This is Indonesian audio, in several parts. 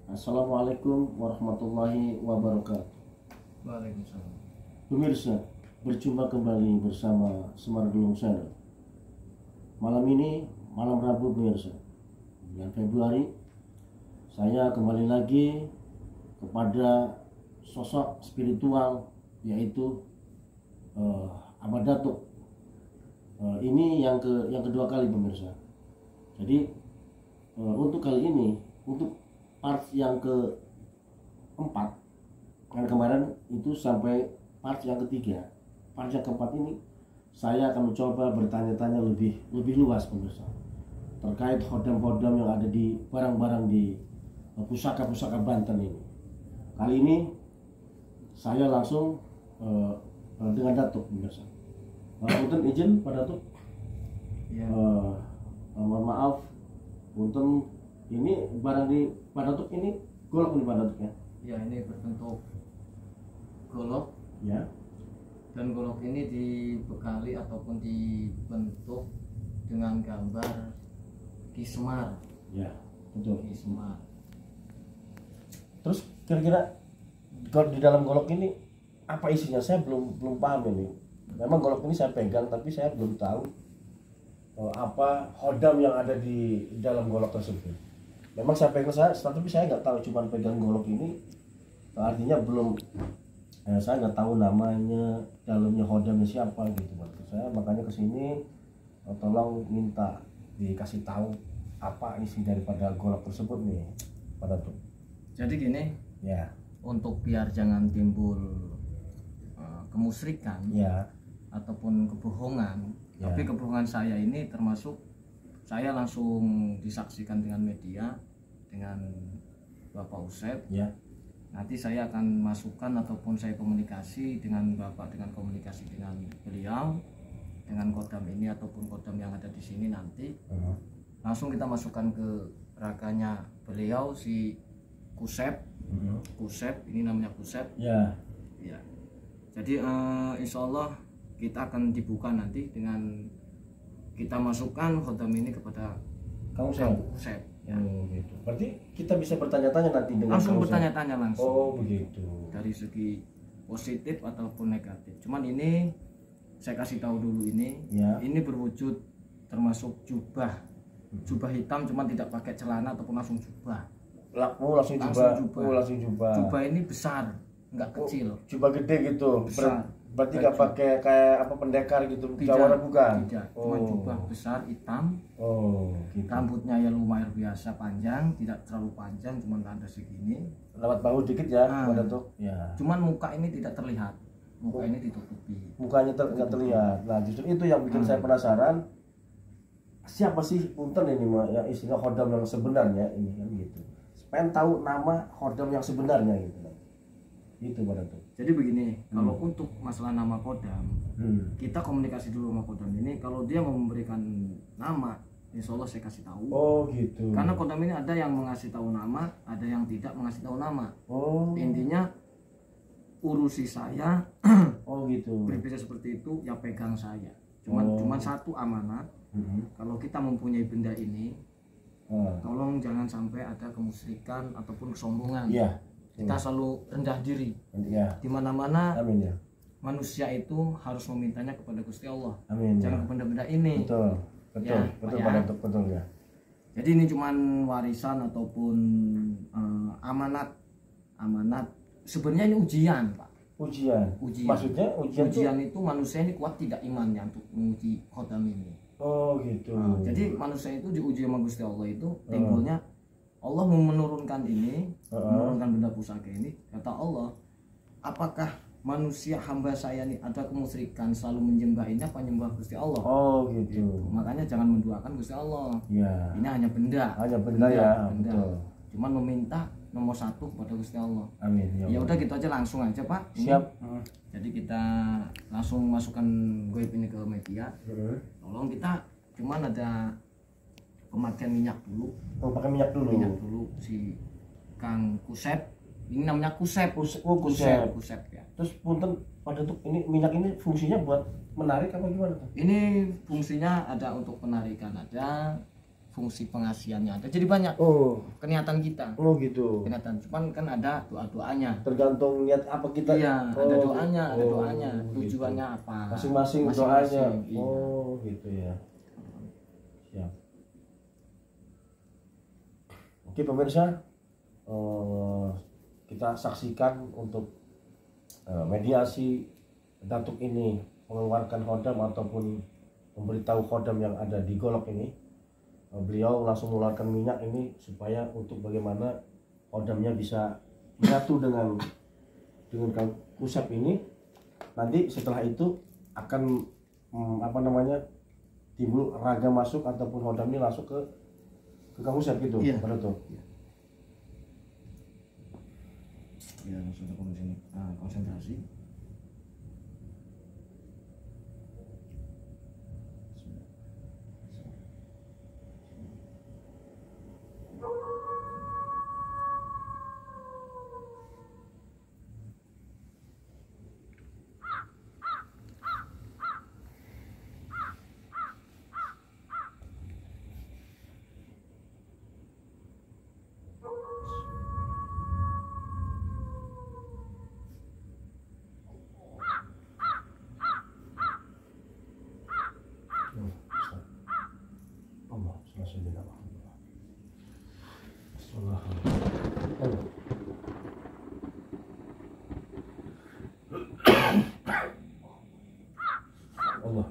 Assalamualaikum warahmatullahi wabarakatuh. Waalaikumsalam. Pemirsa, berjumpa kembali bersama Semar Gelung Channel. Malam ini, malam Rabu pemirsa, bulan Februari, saya kembali lagi kepada sosok spiritual yaitu Ahmad Datuk. Ini yang kedua kali pemirsa. Jadi untuk kali ini, untuk part yang keempat, kan kemarin itu sampai part yang ketiga, part yang keempat ini saya akan mencoba bertanya-tanya lebih luas pemirsa terkait hodam-hodam yang ada di barang-barang di pusaka-pusaka Banten ini. Kali ini saya langsung dengan Datuk pemirsa. Punten izin Pak Datuk. Ya. Mohon maaf, punten ini barang di Pak Datuk ini golok nih Pak Datuk ya. Ya, ini berbentuk golok. Ya. Dan golok ini dibekali ataupun dibentuk dengan gambar Ki Semar. Ya, betul. Ki Semar. Terus kira-kira di dalam golok ini apa isinya? Saya belum paham ini. Memang golok ini saya pegang tapi saya belum tahu apa hodam yang ada di dalam golok tersebut. Memang saya pegang tapi saya nggak tahu, cuma pegang golok ini artinya belum saya nggak tahu namanya, dalamnya hodamnya siapa gitu. Saya makanya kesini tolong minta dikasih tahu apa isi daripada golok tersebut nih Pak Datuk. Jadi gini, Ya. untuk biar jangan timbul kemusyrikan Ya. ataupun kebohongan. Ya. Tapi kebohongan saya ini termasuk saya langsung disaksikan dengan media, dengan Bapak Usep. Ya. Nanti saya akan masukkan ataupun saya komunikasi dengan Bapak, dengan komunikasi dengan beliau, dengan kodam ini ataupun kodam yang ada di sini nanti. Langsung kita masukkan ke raganya beliau si Kusep. Kusep, ini namanya Kusep. Ya. Ya. Jadi insya Allah kita akan dibuka nanti dengan kita masukkan kodam ini kepada Kamu Kusep. Ya. Oh gitu. Berarti kita bisa bertanya-tanya nanti dengan Langsung Kang bertanya-tanya langsung. Oh begitu. Dari segi positif ataupun negatif. Cuman ini saya kasih tahu dulu ini. Ya. Ini berwujud termasuk jubah. Jubah hitam, cuman tidak pakai celana ataupun langsung jubah. Langsung jubah. Oh, langsung jubah. Jubah ini besar, enggak kecil. Jubah gede gitu. Besar. Berarti nggak pakai kayak apa pendekar gitu. Jawara bukan? Tidak. Cuma jubah besar hitam. Oh gitu. Rambutnya ya lumayan biasa panjang, tidak terlalu panjang, cuman ada segini. Lewat bahu dikit ya, Pak Datuk. Ya. Cuman muka ini tidak terlihat. Muka ini ditutupi. Mukanya nggak terlihat. Nah justru itu yang bikin saya penasaran. Siapa sih punten ini yang istilah hodam yang sebenarnya ini kan gitu. Pengen tahu nama hodam yang sebenarnya gitu. Itu Pak Datuk. Jadi begini, kalau untuk masalah nama kodam, kita komunikasi dulu sama kodam ini. Kalau dia mau memberikan nama, insya Allah saya kasih tahu. Oh gitu. Karena kodam ini ada yang mengasih tahu nama, ada yang tidak mengasih tahu nama. Oh. Intinya urusi saya. Oh gitu. Berbeda seperti itu, ya pegang saya. Cuman satu amanat. Kalau kita mempunyai benda ini, tolong jangan sampai ada kemusyrikan ataupun kesombongan. Iya. Kita selalu rendah diri. Ya. Di mana-mana Amin ya. manusia itu harus memintanya kepada Gusti Allah. Amin. Jangan kepada benda ini. Betul. Ya, betul Pak Pak Datuk, betul ya. Jadi ini cuman warisan ataupun amanat. Sebenarnya ini ujian, Pak. Ujian. Maksudnya ujian itu manusia ini kuat tidak imannya untuk menguji kodam ini. Oh gitu. Jadi manusia itu diuji sama Gusti Allah itu timbulnya Allah mau menurunkan ini, menurunkan benda pusaka ini. Kata Allah, apakah manusia hamba saya ini ada kemusyrikan selalu menyembah ini apa menyembah Gusti Allah? Oh gitu. Makanya jangan menduakan Gusti Allah. Ya. Ini hanya benda. Hanya benda ya. Benda. Betul. Cuman meminta nomor satu kepada Gusti Allah. Amin. Ya udah gitu aja langsung aja Pak. Ini. Siap. Jadi kita langsung masukkan goib ini ke media. Tolong kita cuman ada pemakaian minyak dulu. Oh pakai minyak dulu. Minyak dulu si Kang Kusep. Ini namanya Kusep. Kusep ya. Terus punten Pak Datuk, ini minyak ini fungsinya buat menarik apa gimana tuh? Ini fungsinya ada untuk penarikan ada, fungsi pengasihannya ada, jadi banyak Oh, kenyataan kita. oh gitu. Kenyataan, cuman kan ada doa-doanya. Tergantung niat apa kita. Iya, Oh, ada doanya, oh, tujuannya gitu. apa. Masing-masing doanya. Masing-masing, iya. Oh, gitu ya. Siap. Oke pemirsa, kita saksikan untuk mediasi datuk ini mengeluarkan khodam ataupun memberitahu khodam yang ada di Golok ini. Beliau langsung mengeluarkan minyak ini supaya untuk bagaimana khodamnya bisa menyatu dengan Kang Kusep ini. Nanti setelah itu akan timbul raga masuk ataupun khodam ini masuk ke Kang Kusep gitu. Iya. Betul tuh. Ya, langsung konsentrasi. Allah selesai tidak Allah. Allah.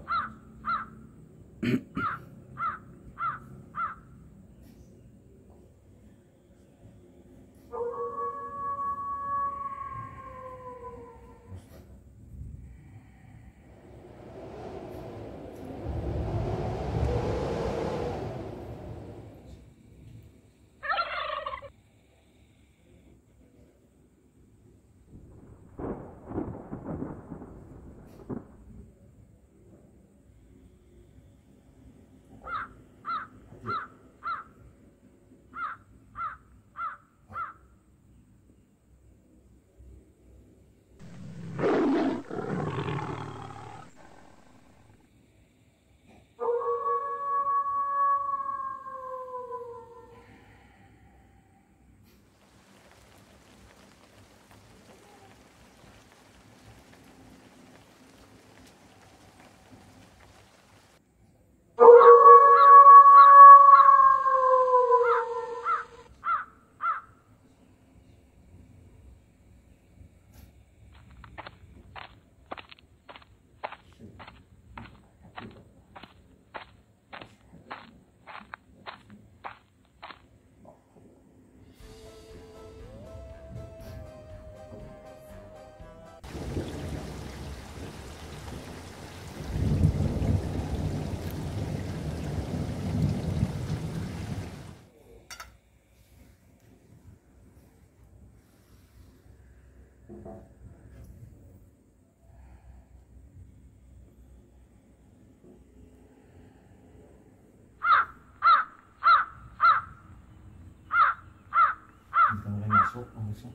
Udah mulai masuk, langsung.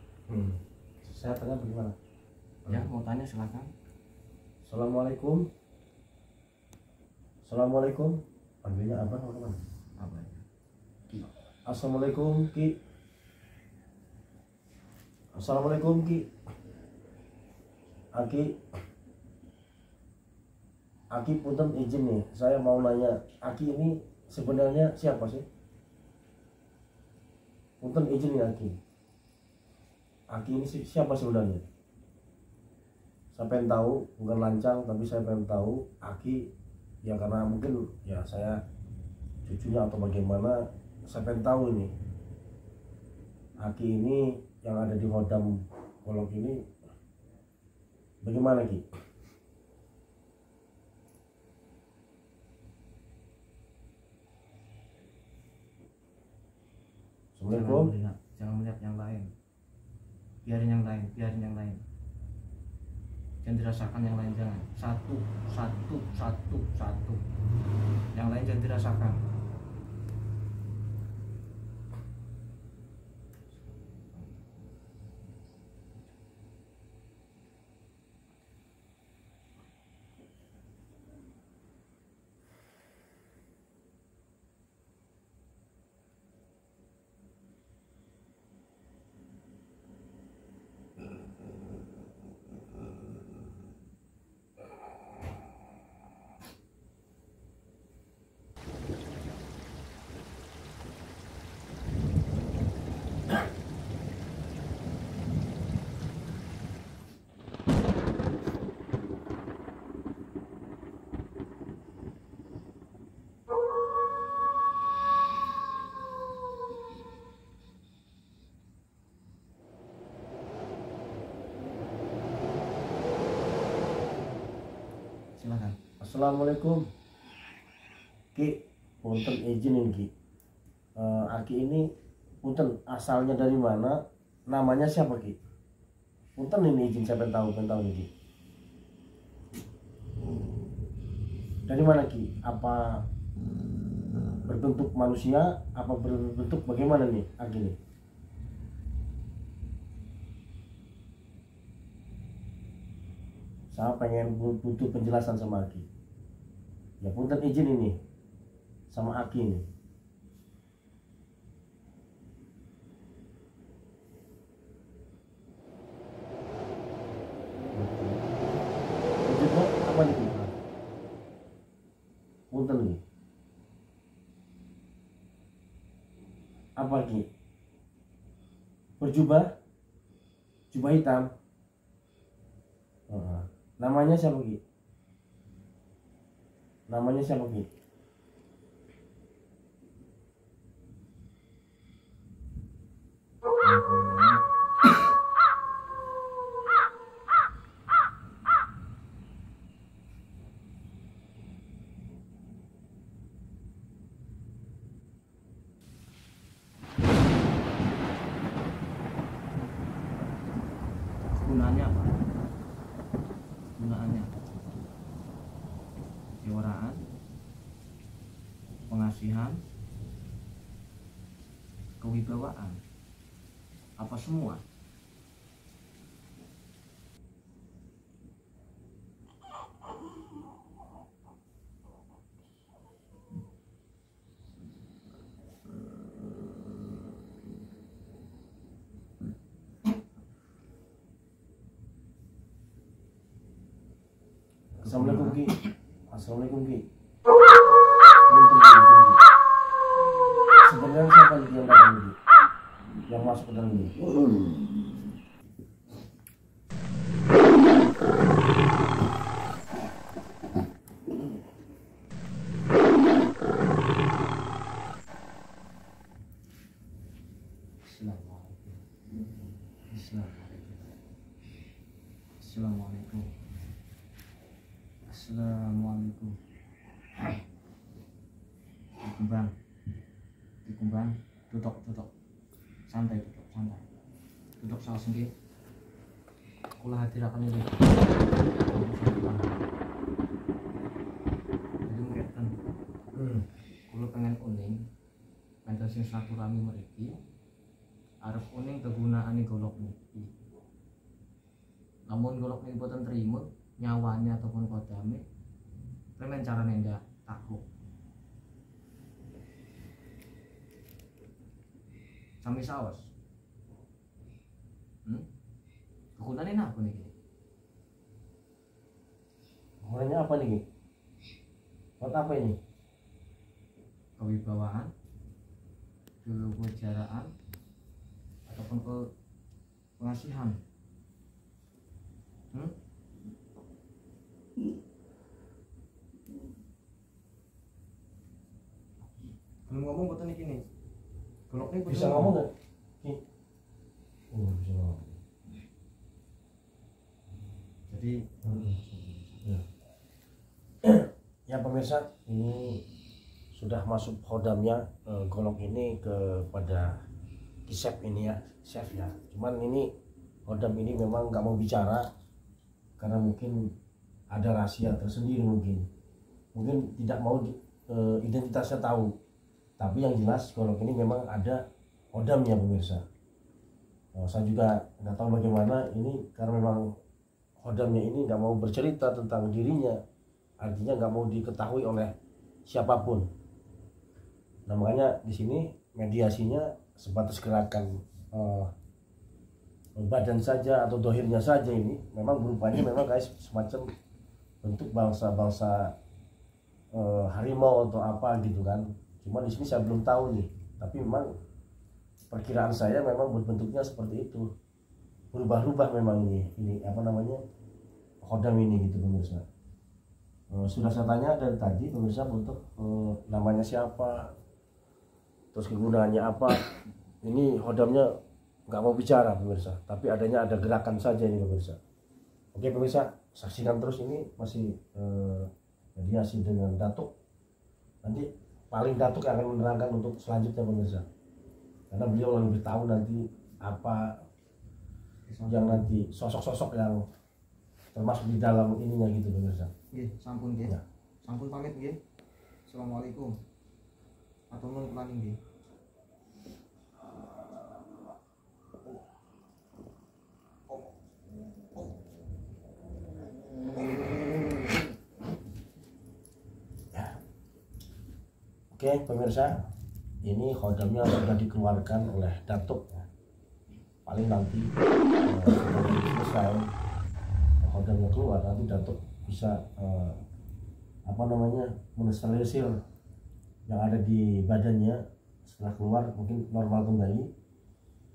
Saya tanya bagaimana? Ya, mau tanya silakan. Assalamualaikum. Assalamualaikum. Panggilnya apa teman-teman? Apa ya? Assalamualaikum Ki. Assalamualaikum Ki. Aki punten izin nih, saya mau nanya, Aki ini sebenarnya siapa sih? Punten izin nih Aki. Aki ini siapa sebenarnya? Saya pengen tahu, bukan lancang, tapi saya pengen tahu Aki, ya karena mungkin ya saya cucunya atau bagaimana, saya pengen tahu ini. Aki ini yang ada di Khodam Golok ini bagaimana Ki? Assalamualaikum. Jangan melihat yang lain. Biarin yang lain. Jangan dirasakan yang lain, jangan. Satu. Yang lain jangan dirasakan. Silakan. Assalamualaikum Ki, punten izin Ki. Aki ini punten asalnya dari mana, namanya siapa Ki? Punten ini izin saya pengen tahu nih Ki. Dari mana Ki? Apa berbentuk manusia, apa berbentuk bagaimana nih Aki ini? Saya pengen butuh penjelasan sama Aki. Ya punten izin ini sama Aki ini. Wujudnya apa nih Ki? Punten nih. Apa Ki? Berjubah? Jubah hitam? Namanya siapa Ki? Namanya siapa Ki? Gunanya apa? Gunaannya kewaraan, pengasihan, kewibawaan, apa semua? Assalamualaikum Ki. Assalamualaikum Ki. Punten izin Ki. Sebenarnya siapa Ki yang datang Ki? Yang masuk ke dalam ini? Assalamualaikum. Assalamualaikum. Assalamualaikum. Assalamualaikum. Dikumbang, duduk, santai, duduk salah sendiri. Kula hadirakan ini. Jadi ngeten. Kula pengen uning, pengen sing silaturahmi mriki. Arep uning kegunaane golok niki. Namun golok niki boten trima nyawanya ataupun kodame, premen carane ndak takluk. Sami saos. Kegunaane apa niki? Gunanya apa nih Ki? Buat apa ini? Kewibawaan, kewajaraan, ataupun ke pengasihan. Belum ngomong boten iki nih. Golok nih Bisa ngomong nggak Ki? Bisa ngomong. Jadi Ya pemirsa, ini sudah masuk hodamnya golok ini kepada chef ini ya, chef ya. Cuman ini hodam ini memang nggak mau bicara karena mungkin ada rahasia tersendiri, mungkin tidak mau identitasnya tahu. Tapi yang jelas golok ini memang ada hodamnya pemirsa. Saya juga nggak tahu bagaimana ini karena memang hodamnya ini nggak mau bercerita tentang dirinya. Artinya nggak mau diketahui oleh siapapun. Nah makanya di sini mediasinya sebatas gerakan badan saja atau dohirnya saja. Ini memang berupanya memang guys semacam bentuk bangsa-bangsa harimau atau apa gitu kan. Cuma di sini saya belum tahu nih. Tapi memang perkiraan saya memang bentuknya seperti itu. Berubah-ubah memang ini apa namanya hodam ini gitu pemirsa. Sudah saya tanya dari tadi pemirsa untuk namanya siapa, terus kegunaannya apa. Ini hodamnya nggak mau bicara pemirsa, tapi ada gerakan saja ini pemirsa. Oke pemirsa, saksikan terus ini masih mediasi dengan Datuk. Nanti paling Datuk yang akan menerangkan untuk selanjutnya pemirsa, karena beliau lebih tahu nanti apa yang nanti sosok-sosok yang termasuk di dalam ininya gitu pemirsa. Sampun nggih. Ya. Sampun pamit nggih. Assalamualaikum. Atur nuwun kula nggih. Oke pemirsa, ini khodamnya sudah dikeluarkan oleh Datuk. Paling nanti setelah selesai khodamnya keluar, nanti Datuk bisa mensterilizir yang ada di badannya. Setelah keluar mungkin normal kembali.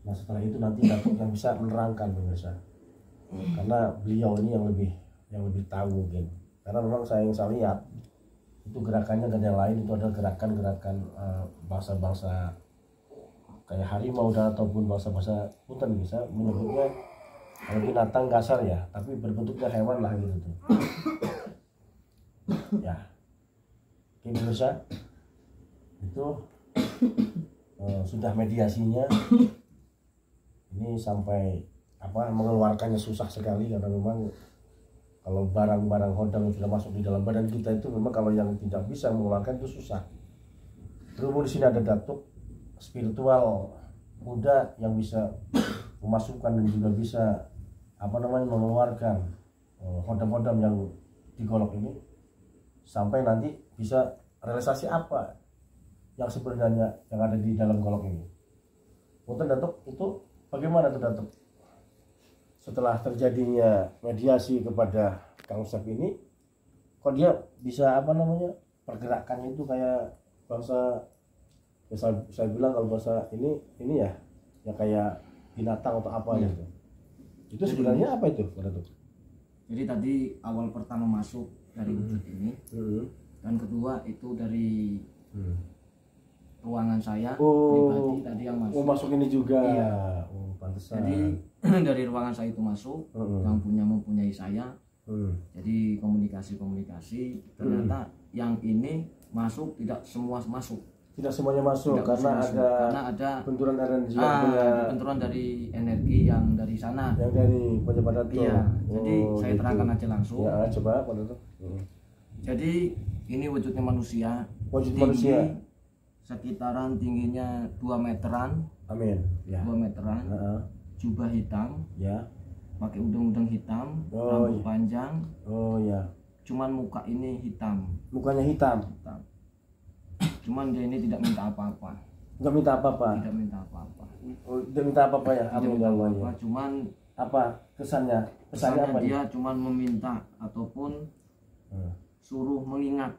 Nah setelah itu nanti Datuk yang bisa menerangkan pemirsa, karena beliau ini yang lebih tahu mungkin. Karena memang saya lihat itu gerakannya gak ada yang lain, itu adalah gerakan-gerakan bangsa-bangsa kayak harimau dan ataupun bangsa-bangsa hutan, bisa menyebutnya kalau binatang kasar ya, tapi berbentuknya hewan lah gitu tuh. Ya, oke pemirsa, itu sudah mediasinya. Ini sampai mengeluarkannya susah sekali, karena memang kalau barang-barang khodam yang sudah masuk di dalam badan kita itu memang kalau yang tidak bisa mengeluarkan itu susah. Berhubung di sini ada Datuk spiritual muda yang bisa memasukkan dan juga bisa mengeluarkan khodam-khodam yang digolok ini, sampai nanti bisa realisasi apa yang sebenarnya yang ada di dalam golok ini. Untuk Datuk itu bagaimana tuh Datuk? Setelah terjadinya mediasi kepada Kang Usep ini, kok dia bisa pergerakannya itu kayak bangsa, ya saya bilang kalau bahasa ini ya kayak binatang atau apa gitu. Itu sebenarnya apa itu Datuk? Jadi tadi awal pertama masuk dari wujud ini, dan kedua itu dari ruangan saya pribadi tadi yang masuk. Masuk ini juga. Iya. Pantesan. Jadi dari ruangan saya itu masuk, yang mempunyai saya. Jadi komunikasi ternyata yang ini masuk tidak semua masuk. Tidak semuanya masuk karena ada benturan energi. Benturan dari energi yang dari sana. Yang dari pejabat Datuk. Iya. Jadi saya terangkan aja langsung. Ya, coba Pak Datuk. Jadi ini wujudnya manusia. Wujud manusia. Sekitaran tingginya 2 meteran. Amin. Ya. 2 meteran. Jubah hitam. Ya. Pakai udeng-udeng hitam, rambut panjang. Oh ya. Cuman muka ini hitam. Mukanya hitam. Cuman dia ini tidak minta apa-apa. Tidak minta apa-apa. Tidak minta apa-apa. Tidak minta apa-apa ya. Tidak minta apa-apa. Cuman apa kesannya? Pesannya apa? Dia cuman meminta ataupun suruh mengingat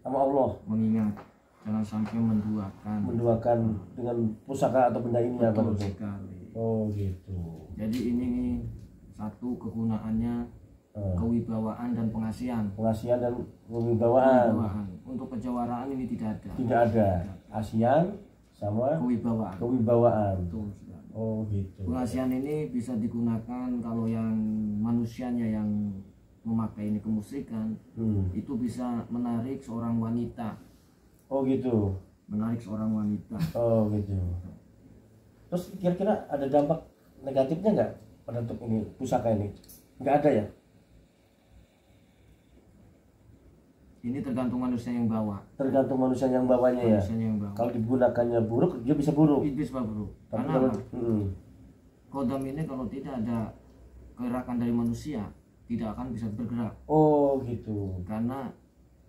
sama Allah. Mengingat. Jangan sampai menduakan dengan pusaka atau benda ini. Betul sekali. Oh gitu. Jadi ini satu kegunaannya kewibawaan dan pengasihan. Pengasihan dan kewibawaan. Untuk kejawaraan ini tidak ada. Tidak ada. Asian sama kewibawaan. Betul. Oh gitu. Pengasihan ini bisa digunakan kalau yang manusianya yang memakai ini kemusyrikan, itu bisa menarik seorang wanita. Oh gitu. Menarik seorang wanita. Oh gitu. Terus kira-kira ada dampak negatifnya nggak pada untuk ini pusaka ini? Nggak ada ya? Ini tergantung manusia yang bawa. Tergantung manusia yang bawanya ya. Kalau digunakannya buruk, dia bisa buruk. Bisa buruk. Tapi karena khodam ini kalau tidak ada gerakan dari manusia, tidak akan bisa bergerak. Oh gitu. Karena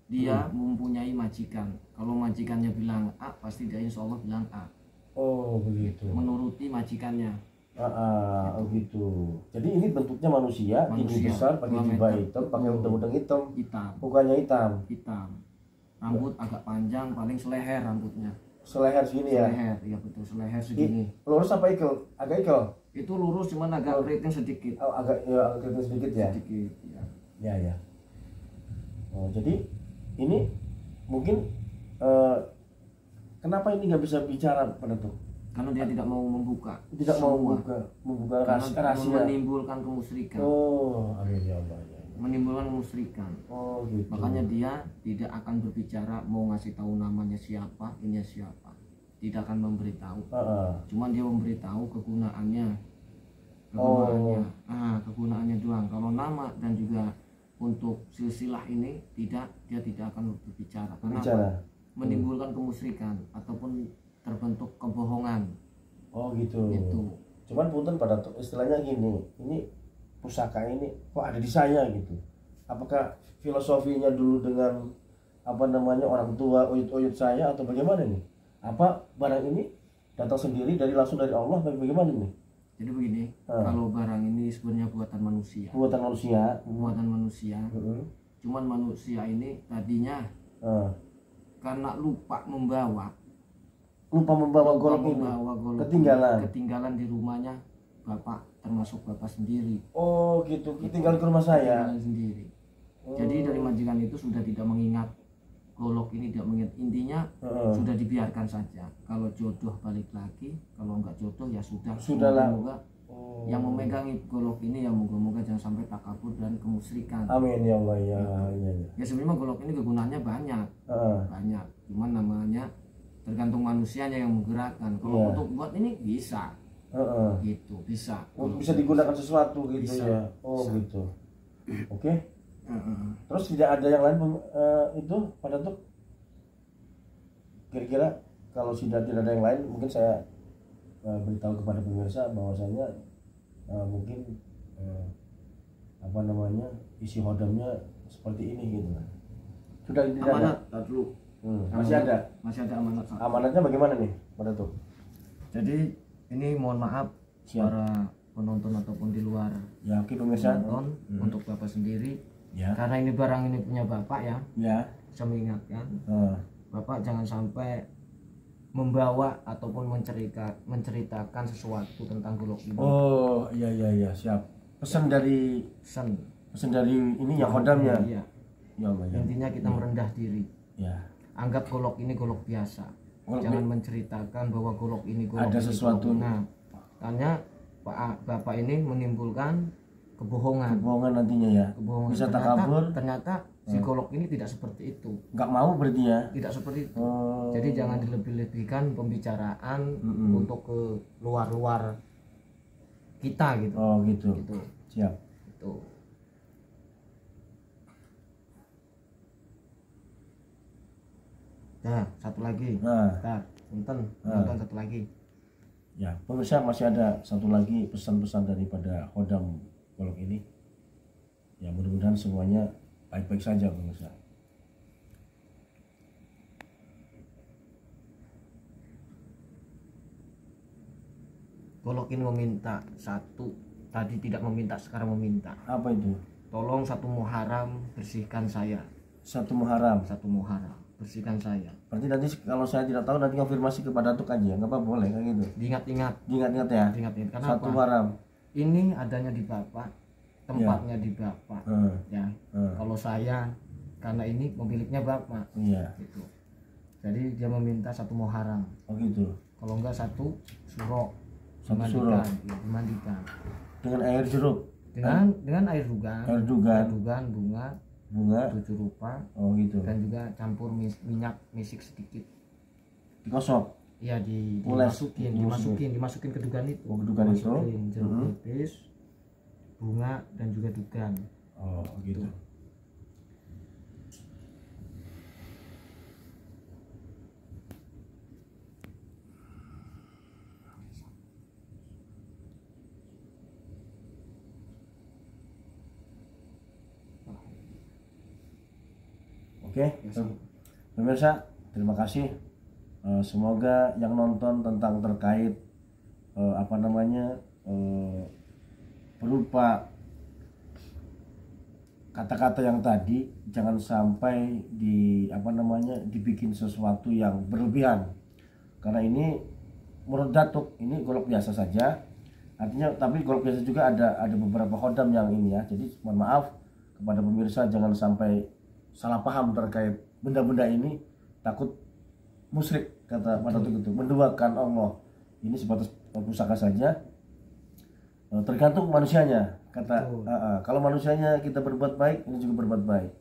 dia mempunyai majikan. Kalau majikannya bilang A, pasti dia insya Allah bilang A. Oh begitu. Menuruti majikannya. Gitu. Jadi ini bentuknya manusia tinggi besar, pakai jubah hitam, pakai udeng-udeng hitam. Mukanya hitam. Rambut agak panjang, paling seleher rambutnya. Seleher segini ya? Seleher, iya betul, seleher segini. Lurus apa ikel? Agak ikel? Itu lurus, cuman agak keriting sedikit. Oh, agak keriting sedikit ya? Sedikit, ya. Ya. Oh, jadi ini mungkin kenapa ini nggak bisa bicara pada tuh? Karena dia tidak mau membuka. Tidak mau membuka rahasia. Karena menimbulkan kemusyrikan. Oh, amin ya Allah. menimbulkan kemusyrikan. Oh gitu. Makanya dia tidak akan berbicara mau ngasih tahu namanya siapa, ini siapa, tidak akan memberitahu. Cuman dia memberitahu kegunaannya, kegunaannya doang. Kalau nama dan juga untuk silsilah ini tidak, dia tidak akan berbicara. Karena menimbulkan kemusyrikan ataupun terbentuk kebohongan. Oh gitu. Cuman punten pada istilahnya gini, ini pusaka ini kok ada di saya gitu. Apakah filosofinya dulu dengan orang tua uyut-uyut saya atau bagaimana nih? Apa barang ini datang sendiri langsung dari Allah atau bagaimana nih? Jadi begini, kalau barang ini sebenarnya buatan manusia. Buatan manusia. Cuman manusia ini tadinya karena lupa membawa golok ketinggalan di rumahnya bapak, termasuk bapak sendiri. Oh gitu, ketinggalan ke rumah saya sendiri. Jadi dari majikan itu sudah tidak mengingat golok ini, tidak mengingat, intinya sudah dibiarkan saja. Kalau jodoh balik lagi, kalau enggak jodoh ya sudahlah. Yang memegangi golok ini yang moga-moga jangan sampai takabur dan kemusyrikan. Amin ya Allah ya. Ya sebenarnya golok ini kegunaannya banyak. Cuman namanya tergantung manusianya yang menggerakkan. Kalau untuk buat ini bisa. Gitu, bisa. Bisa digunakan sesuatu gitu bisa, ya. Bisa. Gitu. Oke. Terus tidak ada yang lain itu pada tuh kira-kira kalau sudah tidak ada yang lain, mungkin saya beritahu kepada pemirsa bahwasanya mungkin isi hodamnya seperti ini gitu. Sudah tidak amanat dulu. Masih ada amanat. Amanatnya bagaimana nih pada tuh? Jadi ini mohon maaf para penonton ataupun di luar ya, oke pemirsa, untuk bapak sendiri ya, karena ini barang ini punya bapak ya, saya mengingatkan bapak jangan sampai membawa ataupun menceritakan sesuatu tentang golok ini. Oh iya siap. Pesan dari ini yang hodamnya. Iya. Ya, intinya kita merendah diri. Ya. Anggap golok ini golok biasa. Jangan menceritakan bahwa golok ini golok ada sesuatu. Nah, tanya bapak ini menimbulkan kebohongan nantinya ya. Bisa takabur. Ternyata si golok ini tidak seperti itu. Nggak mau berarti ya? Tidak seperti itu. Jadi jangan dilebih-lebihkan pembicaraan untuk ke luar kita gitu. Oh gitu. Siap. Itu. Nah, satu lagi. Punten, satu lagi. Ya, pemirsa, masih ada satu lagi pesan-pesan daripada hodam golok ini. Ya, mudah-mudahan semuanya baik-baik saja, pemirsa. Golok ini meminta satu, tadi tidak meminta, sekarang meminta. Apa itu? Tolong 1 Muharram bersihkan saya. 1 Muharram. Bersihkan saya. Berarti nanti kalau saya tidak tahu nanti konfirmasi kepada Datuk aja, nggak apa boleh kayak gitu. Diingat-ingat ya. Kenapa? 1 Muharram. Ini adanya di bapak, tempatnya di bapak. Ya. Kalau saya karena ini pemiliknya bapak. Iya. Gitu. Jadi dia meminta 1 Muharram. Oh gitu. Kalau enggak 1 surok. Dimandikan. Dengan air jeruk. Dengan air dugan, bunga 7 rupa. Oh gitu. Dan juga campur minyak misik sedikit. Dikosok. Iya, dimasukin ke dugan itu. Dugan itu. Jeruk nipis, bunga dan juga dugan. Oh gitu. Oke, pemirsa, terima kasih. Semoga yang nonton tentang terkait berupa kata-kata yang tadi jangan sampai dibikin sesuatu yang berlebihan. Karena ini menurut Datuk ini golok biasa saja. Artinya tapi golok biasa juga ada beberapa hodam yang ini ya. Jadi mohon maaf kepada pemirsa jangan sampai salah paham terkait benda-benda ini, takut musyrik kata pada itu, menduakan Allah. Ini sebatas pusaka saja, tergantung manusianya. kata kalau manusianya kita berbuat baik, ini juga berbuat baik.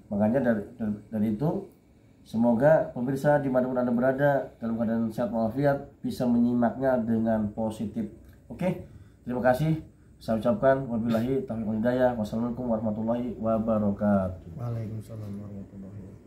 Makanya dari itu semoga pemirsa dimanapun Anda berada dalam keadaan sehat walafiat bisa menyimaknya dengan positif. Oke, terima kasih. Saya ucapkan wabillahi taufiq wal hidayah. Wassalamualaikum warahmatullahi wabarakatuh. Waalaikumsalam warahmatullahi wabarakatuh.